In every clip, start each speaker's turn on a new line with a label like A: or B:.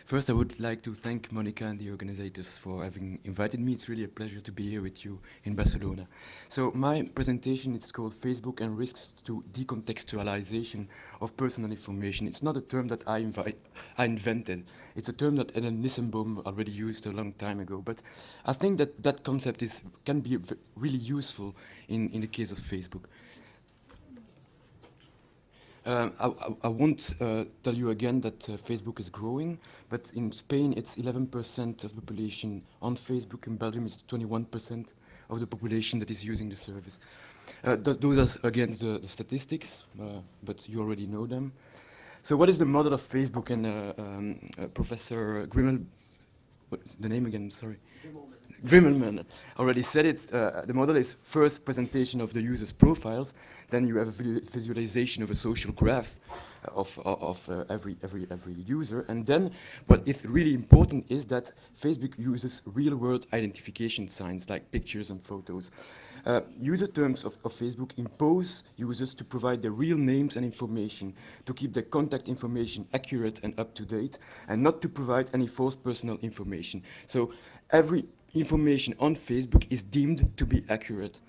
A: First, I would like to thank Monica and the organizers for having invited me. It's really a pleasure to be here with you in Barcelona. So my presentation is called Facebook and Risks to Decontextualization of Personal Information. It's not a term that I invented. It's a term that Ellen Nissenbaum already used a long time ago. But I think that that concept can be really useful in the case of Facebook. I won't tell you again that Facebook is growing, but in Spain it's 11% of the population on Facebook. In Belgium it's 21% of the population that is using the service. Those are against the statistics, but you already know them. So what is the model of Facebook? And Professor Grimmel, what's the name again? Sorry. Grimmelman already said it. The model is first presentation of the user's profiles, then you have a visualization of a social graph of every user, and then what is really important is that Facebook uses real-world identification signs like pictures and photos. User terms of Facebook impose users to provide their real names and information, to keep their contact information accurate and up-to-date, and not to provide any false personal information. So every information on Facebook is deemed to be accurate.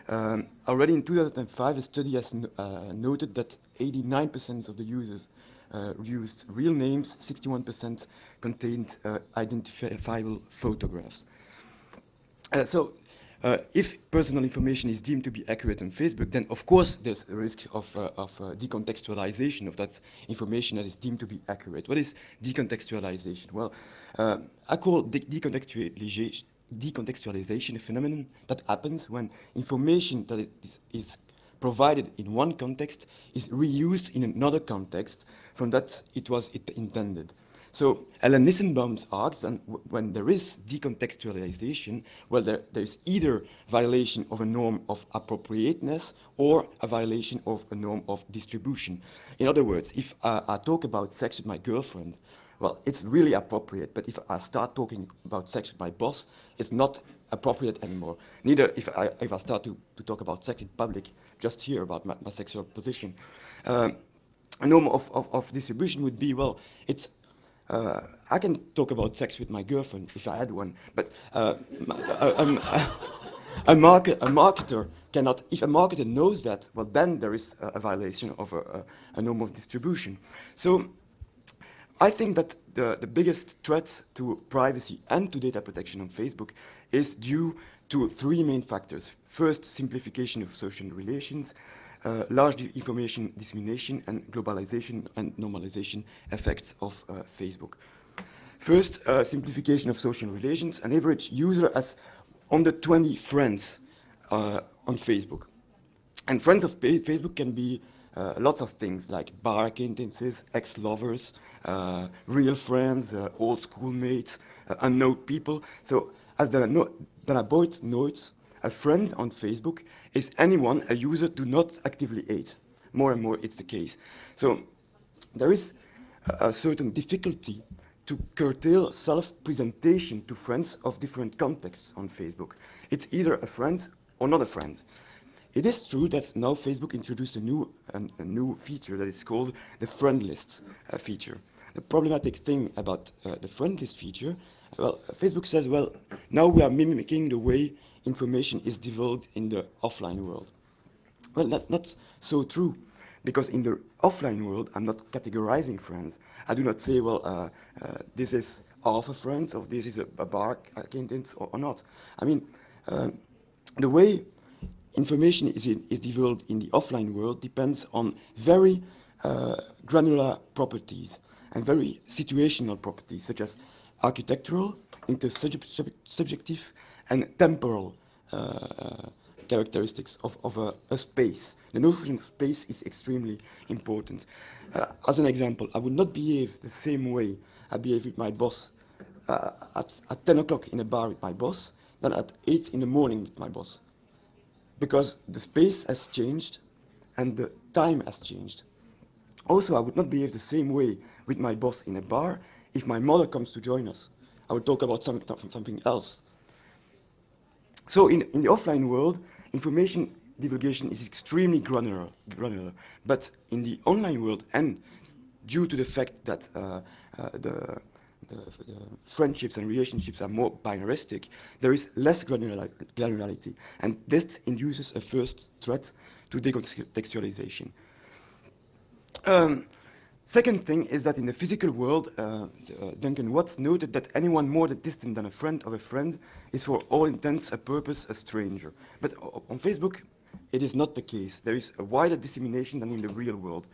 A: Already in 2005, a study has noted that 89% of the users used real names, 61% contained identifiable photographs. If personal information is deemed to be accurate on Facebook, then of course there's a risk of decontextualization of that information that is deemed to be accurate. What is decontextualization? Well, I call decontextualization a phenomenon that happens when information that is provided in one context is reused in another context from that it was intended. So Ellen Nissenbaum asks, and when there is decontextualization, well, there is either violation of a norm of appropriateness or a violation of a norm of distribution. In other words, if I talk about sex with my girlfriend, well, it's really appropriate, but if I start talking about sex with my boss, it's not appropriate anymore. Neither if I start to talk about sex in public, just here about my sexual position. A norm of distribution would be, well, it's I can talk about sex with my girlfriend if I had one, but a marketer cannot. If a marketer knows that, well, then there is a violation of a norm of distribution. So I think that the biggest threat to privacy and to data protection on Facebook is due to three main factors. First, simplification of social relations, large information dissemination, and globalization and normalization effects of Facebook. First, simplification of social relations. An average user has under 20 friends on Facebook. And friends of Facebook can be lots of things like bar acquaintances, ex-lovers, real friends, old schoolmates, unknown people. So as Dret notes, a friend on Facebook is anyone a user do not actively aid. More and more it's the case. So there is a certain difficulty to curtail self-presentation to friends of different contexts on Facebook. It's either a friend or not a friend. It is true that now Facebook introduced a new feature that is called the friend list feature. The problematic thing about the friend list feature, well, Facebook says, well, now we are mimicking the way information is divulged in the offline world. Well, that's not so true, because in the offline world, I'm not categorizing friends. I do not say, well, this is half a friend, or this is a bar acquaintance, or not. I mean, the way information is divulged in the offline world depends on very granular properties and very situational properties, such as architectural, intersubjective, and temporal characteristics of a space. The notion of space is extremely important. As an example, I would not behave the same way I behave with my boss at 10 o'clock in a bar with my boss than at 8 in the morning with my boss, because the space has changed and the time has changed. Also, I would not behave the same way with my boss in a bar if my mother comes to join us. I would talk about something else. So in the offline world, information divulgation is extremely granular. But in the online world, and due to the fact that the friendships and relationships are more binaristic, there is less granularity, and this induces a first threat to decontextualization. Second thing is that in the physical world, Duncan Watts noted that anyone more distant than a friend of a friend is for all intents and purposes a stranger. But on Facebook, it is not the case. There is a wider dissemination than in the real world.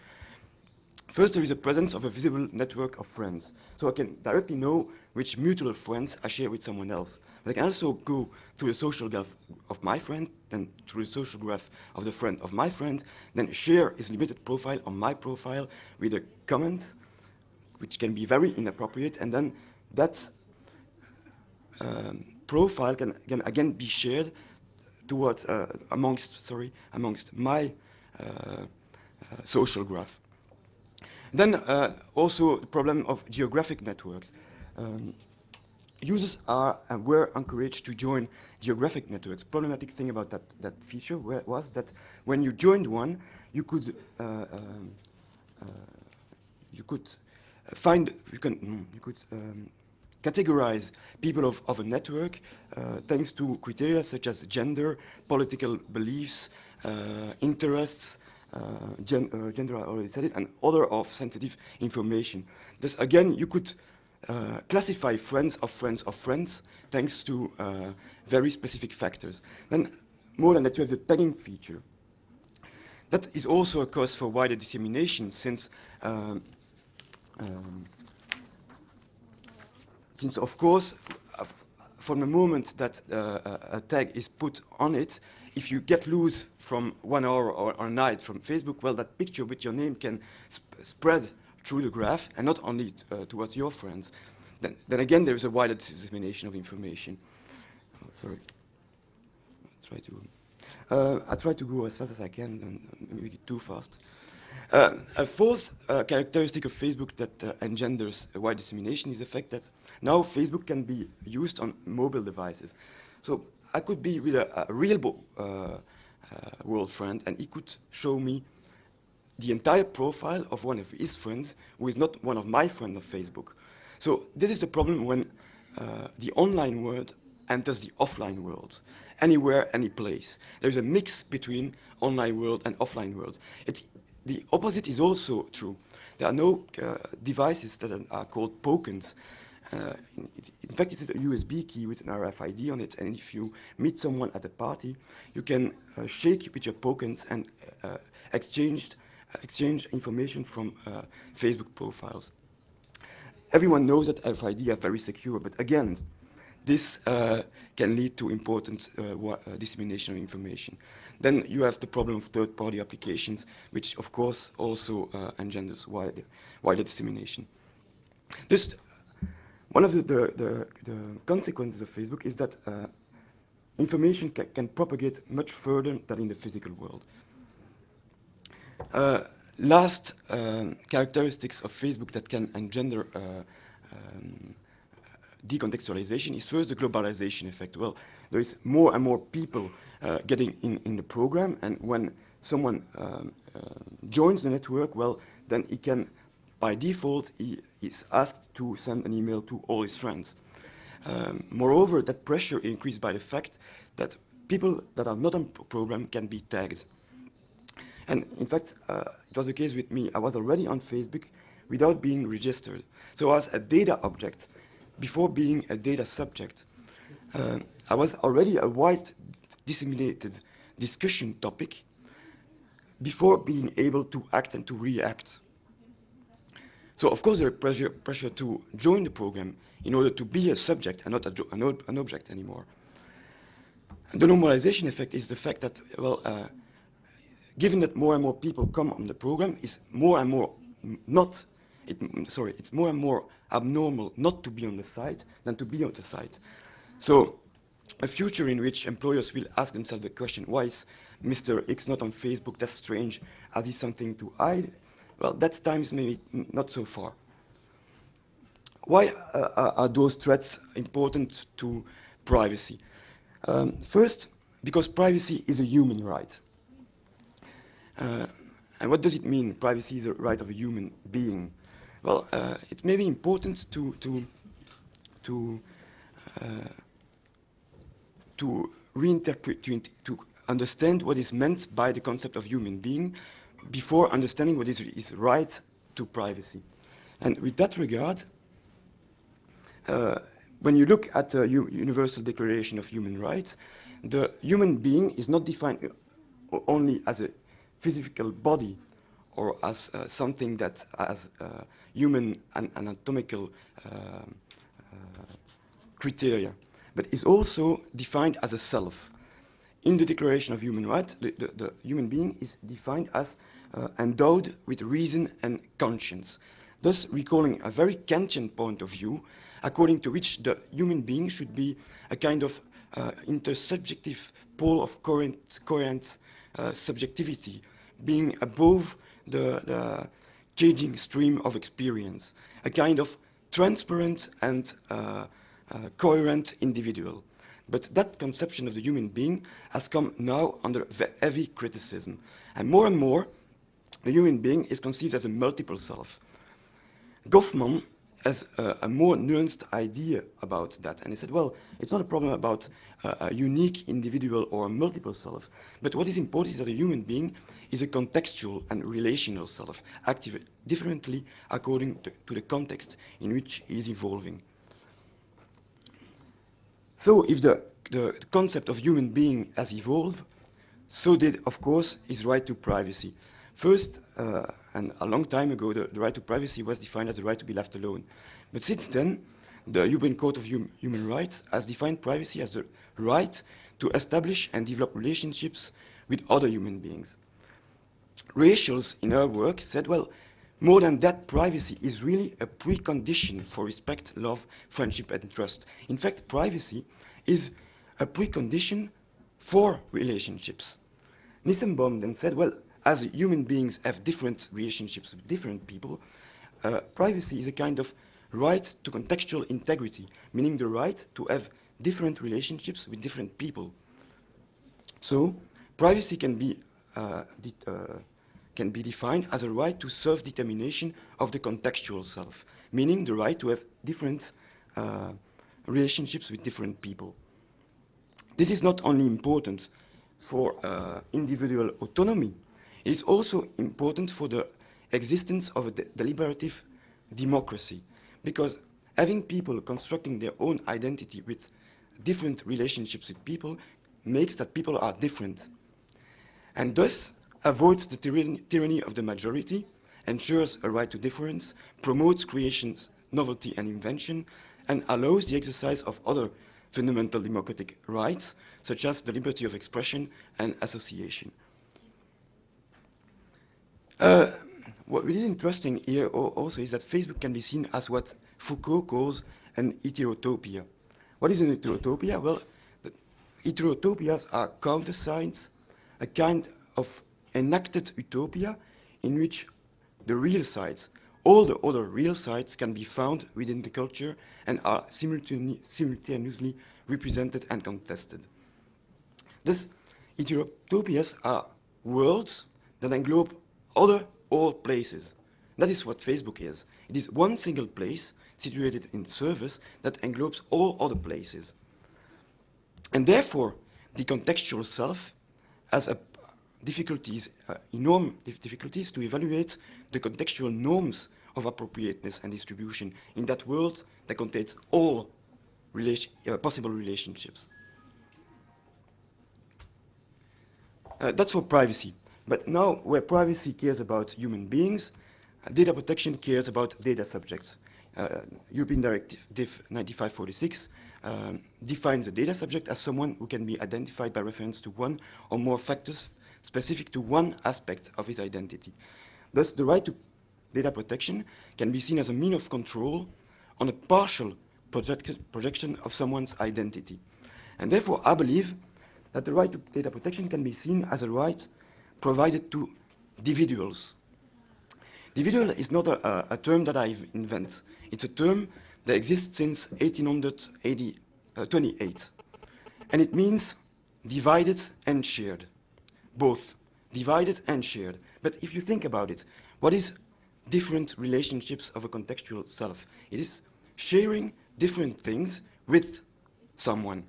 A: First, there is a presence of a visible network of friends. So I can directly know which mutual friends I share with someone else. But I can also go through the social graph of my friend, then through the social graph of the friend of my friend, then share his limited profile on my profile with a comment, which can be very inappropriate, and then that profile can again be shared towards amongst my social graph. Then also the problem of geographic networks. Users are and were encouraged to join geographic networks. Problematic thing about that feature was that when you joined one, you could categorize people of a network thanks to criteria such as gender, political beliefs, interests, gender, I already said it, and other of sensitive information. Thus, again, you could classify friends of friends of friends thanks to very specific factors. Then, more than that, you have the tagging feature. That is also a cause for wider dissemination, since of course, from the moment that a tag is put on it, if you get loose from 1 hour or a night from Facebook, well, that picture with your name can spread through the graph, and not only towards your friends. Then again, there is a wider dissemination of information. Oh, sorry. I try to go as fast as I can, and maybe too fast. A fourth characteristic of Facebook that engenders a wide dissemination is the fact that now Facebook can be used on mobile devices. So I could be with a real world friend, and he could show me the entire profile of one of his friends who is not one of my friends of Facebook. So this is the problem when the online world enters the offline world. Anywhere, any place. There's a mix between online world and offline world. The opposite is also true. There are no devices that are called tokens. In fact, it's a USB key with an RFID on it, and if you meet someone at a party, you can shake with your tokens and exchange information from Facebook profiles. Everyone knows that RFID are very secure, but again, this can lead to important dissemination of information. Then you have the problem of third-party applications, which of course also engenders wider dissemination. Just one of the consequences of Facebook is that information can propagate much further than in the physical world. Last characteristics of Facebook that can engender decontextualization is first the globalization effect. Well, there is more and more people getting in the program, and when someone joins the network, well, then he can, by default, he is asked to send an email to all his friends. Moreover, that pressure increased by the fact that people that are not on the program can be tagged. And in fact, it was the case with me. I was already on Facebook without being registered. So I was a data object before being a data subject. I was already a wide disseminated discussion topic before being able to act and to react. So of course there is pressure to join the program in order to be a subject and not an object anymore. And the normalization effect is the fact that, well, given that more and more people come on the program, it's more and more it's more and more abnormal not to be on the site than to be on the site. So a future in which employers will ask themselves the question, why is Mr. X not on Facebook? That's strange. Has he something to hide? Well, that time is maybe not so far. Why are those threats important to privacy? First, because privacy is a human right. And what does it mean, privacy is a right of a human being? Well, it may be important to reinterpret, to understand what is meant by the concept of human being before understanding what is right to privacy. And with that regard, when you look at the Universal Declaration of Human Rights, the human being is not defined only as a physical body or as something that has human and anatomical criteria, but is also defined as a self. In the Declaration of Human Rights, the human being is defined as endowed with reason and conscience, thus recalling a very Kantian point of view, according to which the human being should be a kind of intersubjective pole of coherent subjectivity, being above the changing stream of experience, a kind of transparent and coherent individual. But that conception of the human being has come now under heavy criticism. And more, the human being is conceived as a multiple self. Goffman has a more nuanced idea about that. And he said, well, it's not a problem about a unique individual or a multiple self, but what is important is that a human being is a contextual and relational self, active differently according to the context in which he is evolving. So if the concept of human being has evolved, so did, of course, his right to privacy. First, and a long time ago, the right to privacy was defined as the right to be left alone. But since then, the European Court of Human Rights has defined privacy as the right to establish and develop relationships with other human beings. Rachels, in her work, said, well, more than that, privacy is really a precondition for respect, love, friendship, and trust. In fact, privacy is a precondition for relationships. Nissenbaum then said, well, as human beings have different relationships with different people, privacy is a kind of right to contextual integrity, meaning the right to have different relationships with different people. So, privacy can be defined as a right to self-determination of the contextual self, meaning the right to have different relationships with different people. This is not only important for individual autonomy, it is also important for the existence of a deliberative democracy, because having people constructing their own identity with different relationships with people makes that people are different, and thus avoids the tyranny of the majority, ensures a right to difference, promotes creation's novelty and invention, and allows the exercise of other fundamental democratic rights, such as the liberty of expression and association. What is interesting here also is that Facebook can be seen as what Foucault calls an heterotopia. What is an heterotopia? Well, heterotopias are countersigns, a kind of enacted utopia in which the real sides, all the other real sides, can be found within the culture and are simultaneously represented and contested. Thus, heterotopias are worlds that englobe all places. That is what Facebook is. It is one single place situated in service that englobes all other places. And therefore, the contextual self has enormous difficulties to evaluate the contextual norms of appropriateness and distribution in that world that contains all possible relationships. That's for privacy. But now, where privacy cares about human beings, data protection cares about data subjects. European Directive 95/46 defines a data subject as someone who can be identified by reference to one or more factors specific to one aspect of his identity. Thus, the right to data protection can be seen as a means of control on a partial projection of someone's identity. And therefore, I believe that the right to data protection can be seen as a right provided to individuals. Individual is not a term that I invent. It's a term that exists since 1828. And it means divided and shared. Both divided and shared. But if you think about it, what is different relationships of a contextual self? It is sharing different things with someone.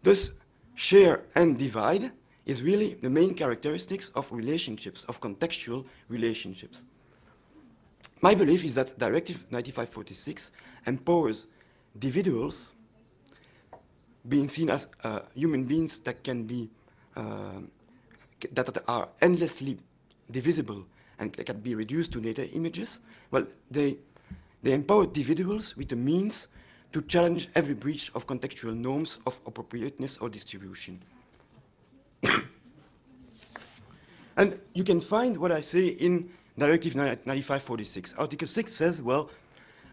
A: Thus, share and divide is really the main characteristics of relationships, of contextual relationships. My belief is that Directive 9546 empowers individuals being seen as human beings that can be that are endlessly divisible and can be reduced to data images. Well, they empower individuals with the means to challenge every breach of contextual norms of appropriateness or distribution. And you can find what I say in Directive 9546. Article 6 says, well,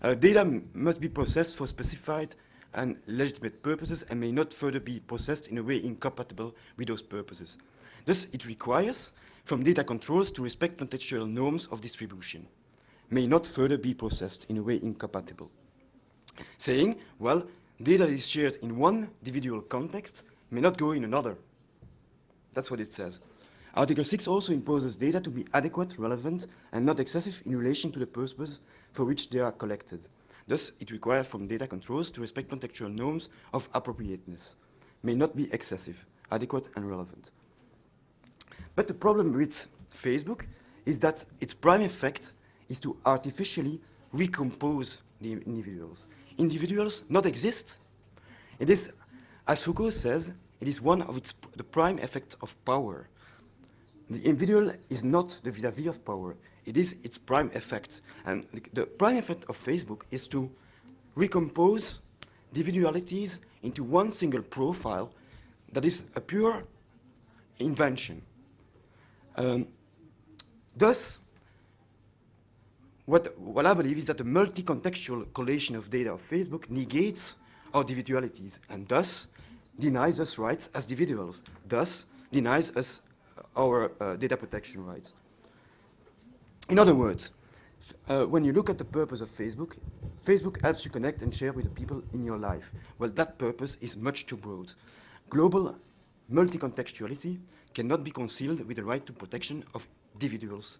A: data must be processed for specified and legitimate purposes and may not further be processed in a way incompatible with those purposes. Thus, it requires from data controllers to respect contextual norms of distribution, may not further be processed in a way incompatible. Saying, well, data that is shared in one individual context may not go in another. That's what it says. Article 6 also imposes data to be adequate, relevant, and not excessive in relation to the purpose for which they are collected. Thus, it requires from data controllers to respect contextual norms of appropriateness, may not be excessive, adequate, and relevant. But the problem with Facebook is that its prime effect is to artificially recompose the individuals. Individuals not exist. It is, as Foucault says, it is one of the prime effects of power. The individual is not the vis-à-vis of power. It is its prime effect. And the prime effect of Facebook is to recompose individualities into one single profile that is a pure invention. Thus, what I believe is that the multi-contextual collation of data of Facebook negates our individualities and thus denies us rights as individuals, thus denies us our data protection rights. In other words, when you look at the purpose of Facebook, Facebook helps you connect and share with the people in your life. Well, that purpose is much too broad. Global multi-contextuality cannot be concealed with the right to protection of individuals.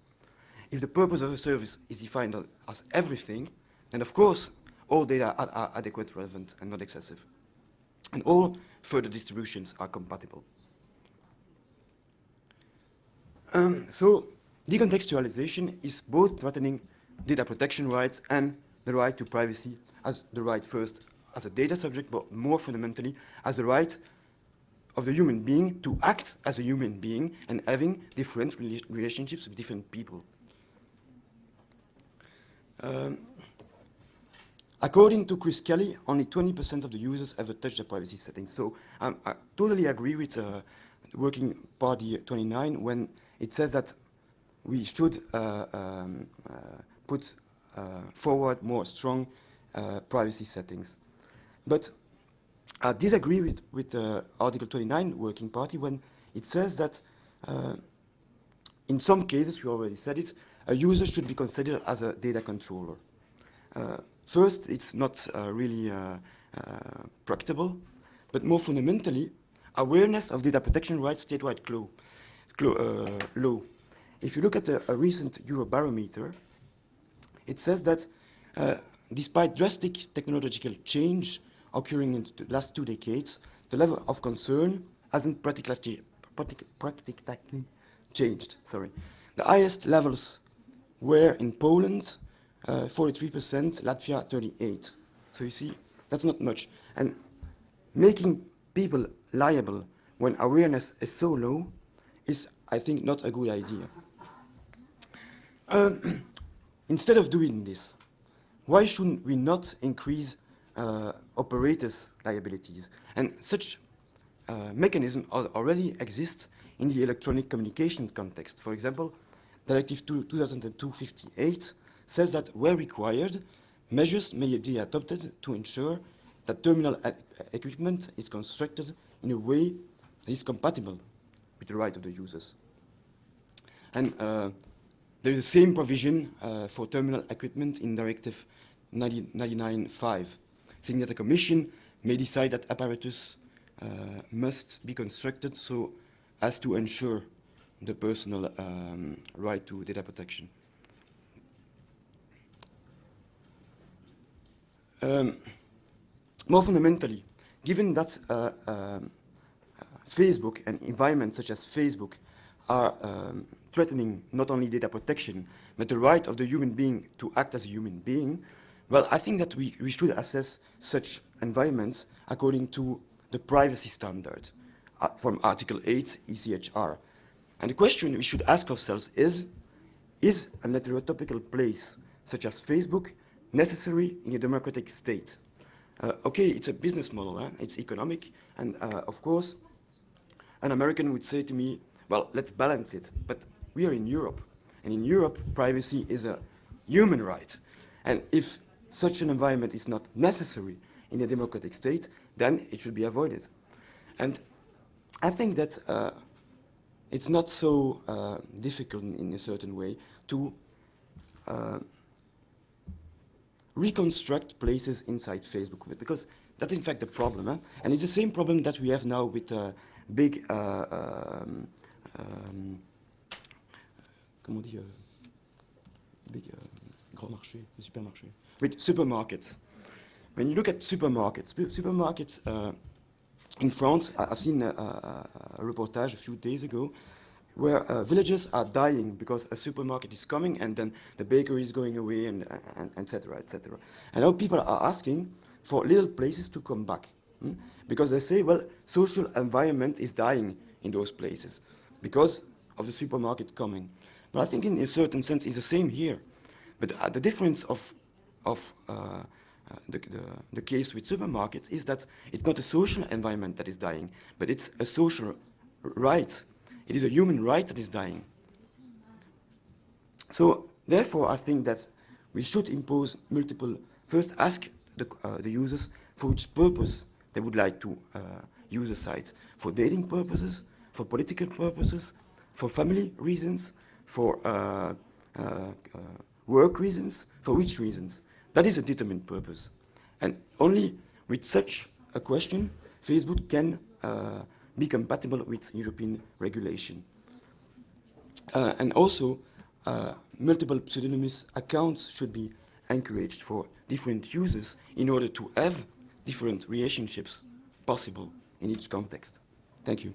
A: If the purpose of a service is defined as everything, then of course all data are adequate, relevant, and not excessive. And all further distributions are compatible. So decontextualization is both threatening data protection rights and the right to privacy as the right first as a data subject, but more fundamentally as the right of the human being to act as a human being and having different relationships with different people. According to Chris Kelly, only 20% of the users ever touch the privacy settings. So I totally agree with Working Party 29 when it says that we should put forward more strong privacy settings. But I disagree with Article 29 Working Party when it says that in some cases, we already said it, a user should be considered as a data controller. First, it's not really practicable, but more fundamentally, awareness of data protection rights statewide low. If you look at a recent Eurobarometer, it says that despite drastic technological change occurring in the last 2 decades, the level of concern hasn't practically changed. Sorry. The highest levels were in Poland, 43%, Latvia 38%. So you see, that's not much. And making people liable when awareness is so low is, I think, not a good idea. Instead of doing this, why shouldn't we not increase operators' liabilities? And such mechanisms already exist in the electronic communications context. For example, Directive 2002/58 says that where required, measures may be adopted to ensure that terminal equipment is constructed in a way that is compatible with the right of the users. And there is the same provision for terminal equipment in Directive 99/5, saying that the Commission may decide that apparatus must be constructed so as to ensure the personal right to data protection. More fundamentally, given that Facebook and environments such as Facebook are threatening not only data protection, but the right of the human being to act as a human being, well, I think that we should assess such environments according to the privacy standard from Article 8 ECHR. And the question we should ask ourselves is a heterotopical place, such as Facebook, necessary in a democratic state? Okay, it's a business model, it's economic, and of course, an American would say to me, well, let's balance it, but we are in Europe, and in Europe, privacy is a human right. And if such an environment is not necessary in a democratic state, then it should be avoided. And I think that it's not so difficult in a certain way to reconstruct places inside Facebook, because that's in fact the problem. And it's the same problem that we have now with big, comment on dit, big grand marché, supermarché, with supermarkets. When you look at supermarkets, in France, I've seen a reportage a few days ago where villages are dying because a supermarket is coming and then the bakery is going away and et cetera, et cetera. And now people are asking for little places to come back because they say, well, social environment is dying in those places because of the supermarket coming. But I think in a certain sense it's the same here. But the difference of the case with supermarkets is that it's not a social environment that is dying, but it's a social right. It is a human right that is dying. So therefore, I think that we should impose multiple, first ask the users for which purpose they would like to use a site. For dating purposes, for political purposes, for family reasons, for work reasons, for which reasons. That is a determined purpose. And only with such a question, Facebook can be compatible with European regulation. And also, multiple pseudonymous accounts should be encouraged for different users in order to have different relationships possible in each context. Thank you.